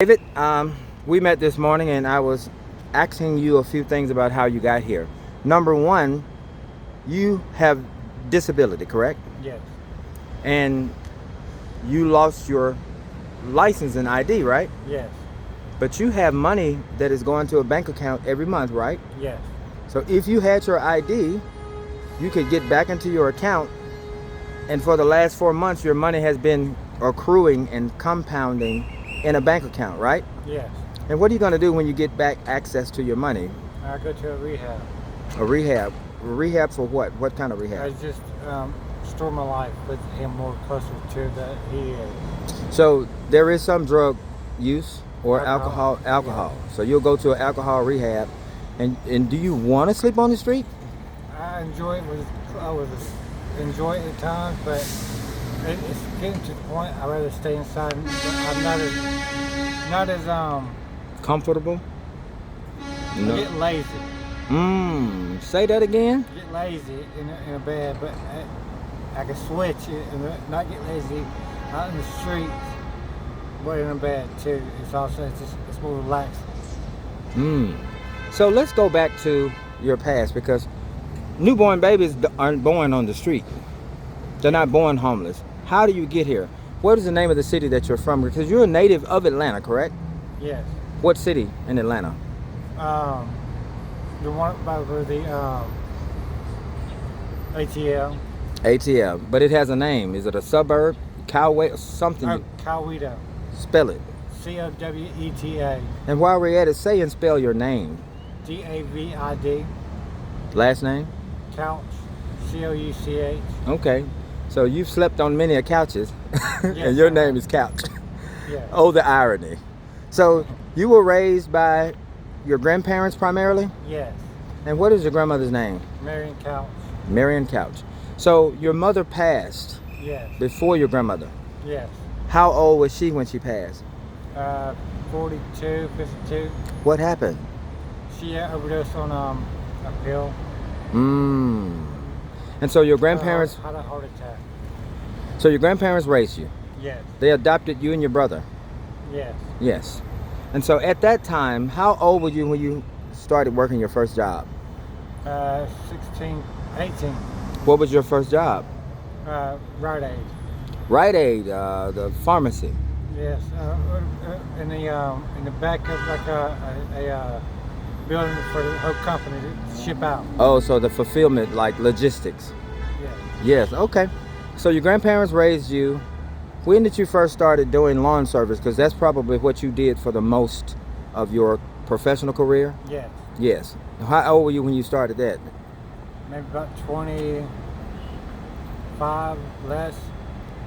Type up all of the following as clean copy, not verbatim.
David, we met this morning and I was asking you a few things about how you got here. Number one, you have disability, correct? Yes, And you lost your license and ID, right? yes, But you have money that is going to a bank account every month, right? yes, So if you had your ID, you could get back into your account, and for the last 4 months, your money has been accruing and compounding in a bank account, right? yes. And what are you going to do when you get back access to your money? I go to a rehab. A rehab. Rehab for what? What kind of I rehab? just restore my life with him more closer to that he is. So there is some drug use or Alcohol. alcohol. So you'll go to an alcohol rehab. And do you want to sleep on the street? I enjoy it I would enjoy it at times, but it's getting to the point I'd rather stay inside. I'm not as Comfortable? I get lazy. Say that again. I get lazy in a bed, but I can switch it and not get lazy out in the streets, but in a bed too. It's more relaxing. So let's go back to your past, because newborn babies aren't born on the street. They're not born homeless. How do you get here? What is the name of the city that you're from? Because you're a native of Atlanta, correct? Yes. What city in Atlanta? The one by where the ATL. ATL. But it has a name. Is it a suburb? Cowway or something? Coweta. Spell it. Coweta. And while we're at it, say and spell your name. David. Last name? Couch. Couch. Okay. So you've slept on many a couches. Yes, and your I name have. is Couch. Yeah. Oh, the irony. So you were raised by your grandparents primarily? Yes. And what is your grandmother's name? Marion Couch. Marion Couch. So your mother passed Yes. before your grandmother. Yes. How old was she when she passed? 42, 52. What happened? She overdosed on a pill. And so your grandparents, Had a heart attack. so your grandparents raised you. Yes. They adopted you and your brother. Yes. Yes. And so at that time, how old were you when you started working your first job? 16, 18. What was your first job? Rite Aid. Rite Aid, the pharmacy. Yes. In the back of like a building for the whole company to ship out. Oh, so the fulfillment, like logistics. Yes. Yes, okay. So your grandparents raised you. When did you first started doing lawn service? Because that's probably what you did for the most of your professional career. Yes. Yes. How old were you when you started that? Maybe about 25 less.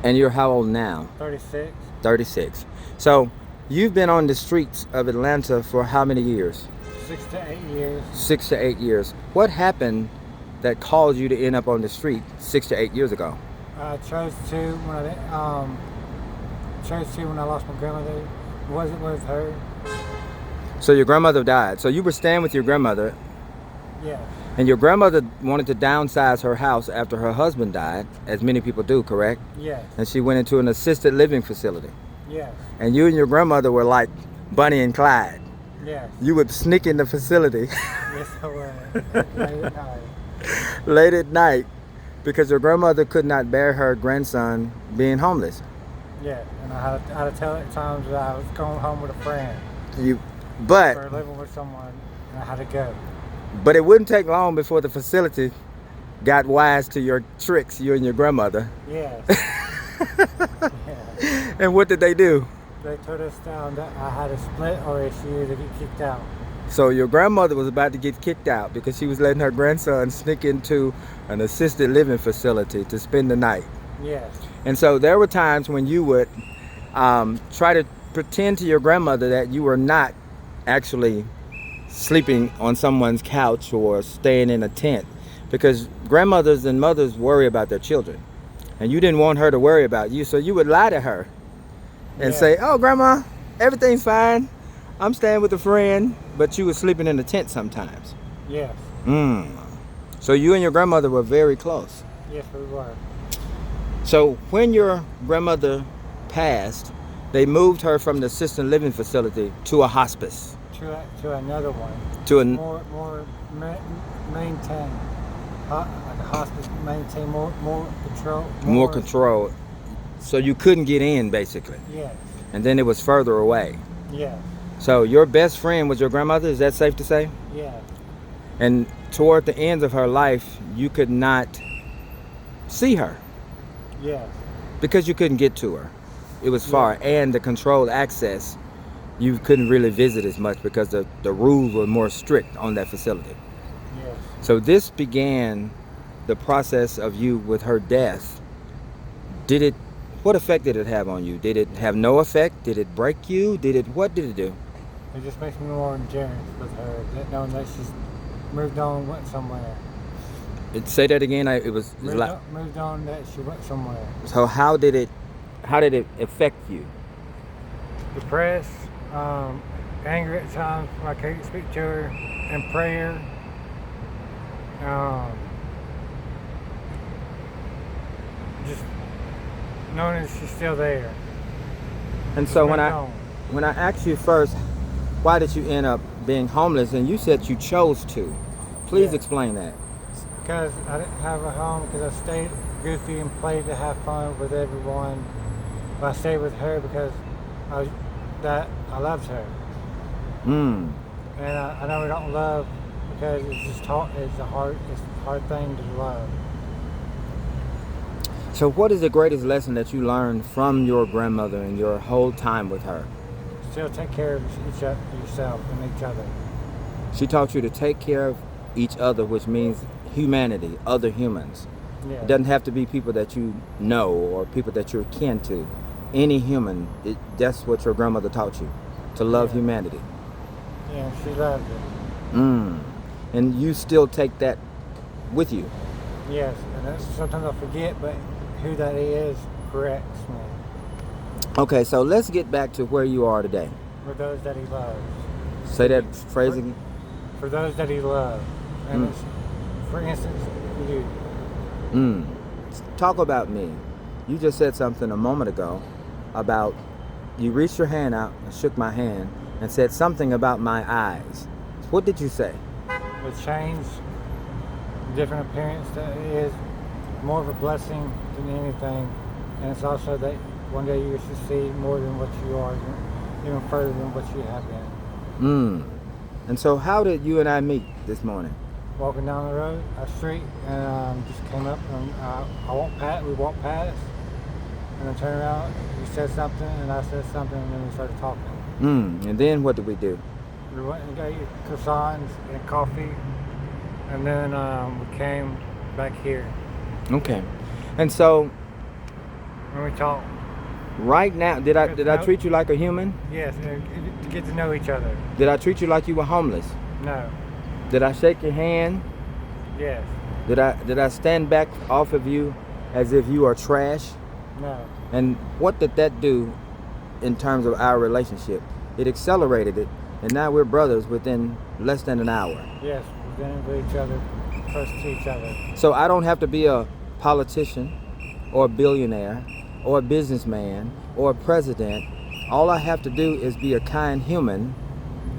And you're how old now? 36. 36. So you've been on the streets of Atlanta for how many years? 6 to 8 years. 6 to 8 years. What happened that caused you to end up on the street 6 to 8 years ago? I chose to when I lost my grandmother. It wasn't with her. So your grandmother died. So you were staying with your grandmother, Yes. and your grandmother wanted to downsize her house after her husband died, as many people do, correct? Yes. And she went into an assisted living facility. Yes. And you and your grandmother were like Bonnie and Clyde. Yes. You would sneak in the facility Yes, I was. Late at night. late at night because your grandmother could not bear her grandson being homeless. Yeah, and I had to tell her at times that I was going home with a friend But or living with someone, and I had to go. it wouldn't take long before the facility got wise to your tricks, you and your grandmother. Yes. Yeah. And what did they do? They told us down that I had a split RSU to get kicked out. So your grandmother was about to get kicked out because she was letting her grandson sneak into an assisted living facility to spend the night. Yes. And so there were times when you would try to pretend to your grandmother that you were not actually sleeping on someone's couch or staying in a tent, because grandmothers and mothers worry about their children. And you didn't want her to worry about you, so you would lie to her and Yeah. say, "Oh, grandma, everything's fine. I'm staying with a friend," but you were sleeping in a tent sometimes. Yes. So you and your grandmother were very close. Yes, we were. So when your grandmother passed, They moved her from the assisted living facility to a hospice. To another one. To a More maintained. Like a hospice, maintain more control. more control. So you couldn't get in, basically. Yes. And then it was further away. Yes. So your best friend was your grandmother, is that safe to say? Yes. And toward the end of her life, you could not see her Yes. because you couldn't get to her. It was far. And the controlled access, you couldn't really visit as much because the rules were more strict on that facility. Yes. So this began the process of you with her death. What effect did it have on you? Did it have no effect? Did it break you? What did it do? It just makes me more endurance with her, knowing that she's moved on, went somewhere. Say that again. Moved on, that she went somewhere. So how did it affect you? Depressed, angry at times when I couldn't speak to her, in prayer. Just knowing that she's still there. And so when I asked you first, why did you end up being homeless, and you said you chose to. Please explain that. Because I didn't have a home, because I stayed goofy and played to have fun with everyone. But I stayed with her because I loved her. And I know we don't love because it's a hard thing to love. So what is the greatest lesson that you learned from your grandmother and your whole time with her? Still take care of yourself and each other. She taught you to take care of each other, which means humanity, other humans. Yeah. It doesn't have to be people that you know or people that you're kin to. Any human, that's what your grandmother taught you, to love humanity. Yeah, she loved it. And you still take that with you. Yes, and sometimes I forget, but who that is corrects me. Okay, so let's get back to where you are today. For those that he loves. Say that phrase again. For those that he loves. And it's, for instance, you. Talk about me. You just said something a moment ago about you reached your hand out and shook my hand and said something about my eyes. What did you say? With change, different appearance, that is more of a blessing than anything. And it's also that one day you will succeed more than what you are, even further than what you have been. And so how did you and I meet this morning? Walking down the road, a street, and just came up and we walked past, and then turned around, you said something, and I said something, and then we started talking. And then what did we do? We went and got croissants and coffee, and then we came back here. Okay. And so And we talked. Right now, did I treat you like a human? Yes, and to get to know each other. Did I treat you like you were homeless? No. Did I shake your hand? Yes. Did I stand back off of you as if you are trash? No. And what did that do in terms of our relationship? It accelerated it, and now we're brothers within less than an hour. Yes, we've been with each other, close to each other. So I don't have to be a politician or a billionaire or a businessman or a president. All I have to do is be a kind human,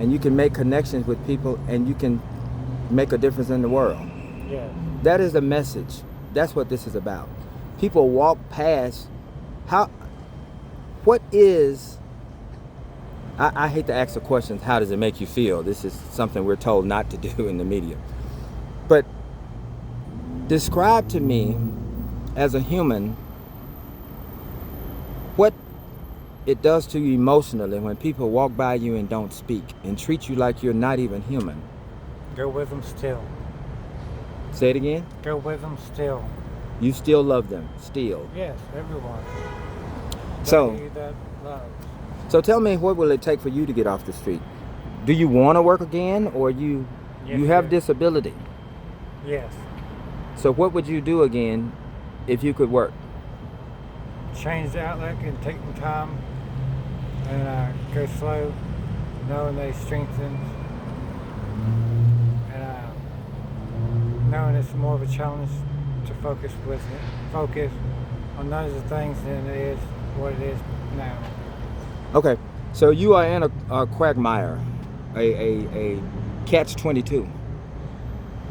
and you can make connections with people, and you can make a difference in the world. Yeah. That is the message. That's what this is about. People walk past. I hate to ask the questions, how does it make you feel? This is something we're told not to do in the media. But describe to me, as a human, what it does to you emotionally when people walk by you and don't speak and treat you like you're not even human. Go with them still. Say it again? Go with them still. You still love them, still. Yes, everyone. So tell me, what will it take for you to get off the street? Do you want to work again, or you have disability? Yes. So what would you do again if you could work? Change the outlook and take the time and go slow, knowing they strengthen, and knowing it's more of a challenge to focus on those things than it is what it is now. Okay, so you are in a quagmire, a catch-22.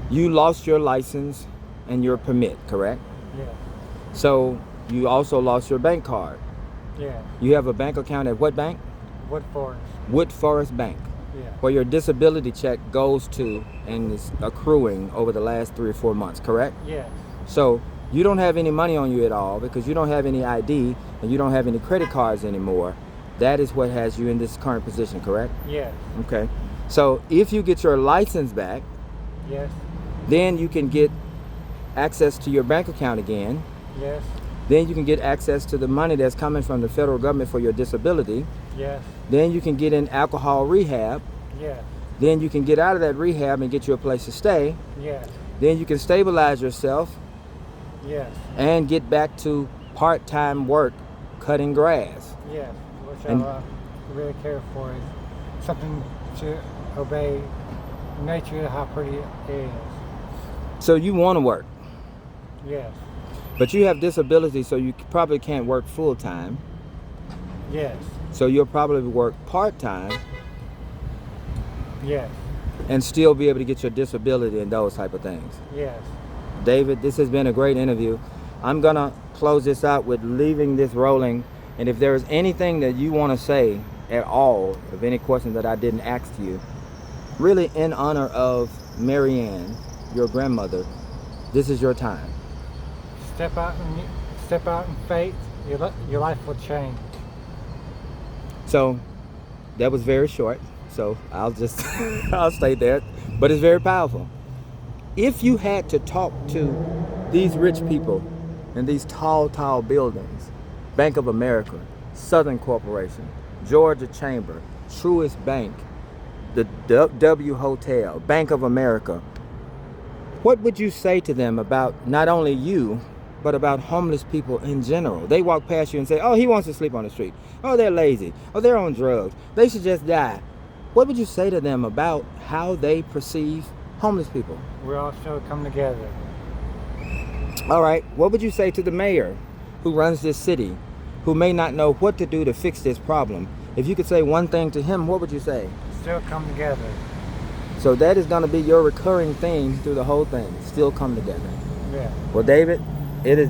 You lost your license and your permit, correct? Yeah. So you also lost your bank card. Yeah. You have a bank account at what bank? Wood Forest. Wood Forest Bank, Yeah. where your disability check goes to and is accruing over the last 3 or 4 months, correct? Yes. So you don't have any money on you at all because you don't have any ID and you don't have any credit cards anymore. That is what has you in this current position, correct? Yes. Okay. So if you get your license back, Yes. then you can get access to your bank account again. Yes. Then you can get access to the money that's coming from the federal government for your disability. Yes. Then you can get in alcohol rehab. Yes. Then you can get out of that rehab and get you a place to stay. Yes. Then you can stabilize yourself Yes. and get back to part-time work cutting grass. Yes. Which And- I really care for is something to obey nature, how pretty it is. So you want to work, Yes. but you have disability, so you probably can't work full-time. Yes. So you'll probably work part-time Yes. and still be able to get your disability and those type of things. Yes. David, this has been a great interview. I'm gonna close this out with leaving this rolling, and if there is anything that you want to say at all, of any question that I didn't ask you, really in honor of Marianne, your grandmother, this is your time. Step out in faith. Your life will change. So that was very short, so I'll just I'll stay there, but it's very powerful. If you had to talk to these rich people in these tall buildings, Bank of America, Southern Corporation, Georgia Chamber, Truist Bank, the W Hotel, Bank of America, what would you say to them about not only you, but about homeless people in general? They walk past you and say, oh, he wants to sleep on the street. Oh, they're lazy. Oh, they're on drugs. They should just die. What would you say to them about how they perceive homeless people? We all should come together. All right. What would you say to the mayor who runs this city, who may not know what to do to fix this problem? If you could say one thing to him, what would you say? Still come together. So that is going to be your recurring theme through the whole thing. Still come together. Yeah. Well, David, it has been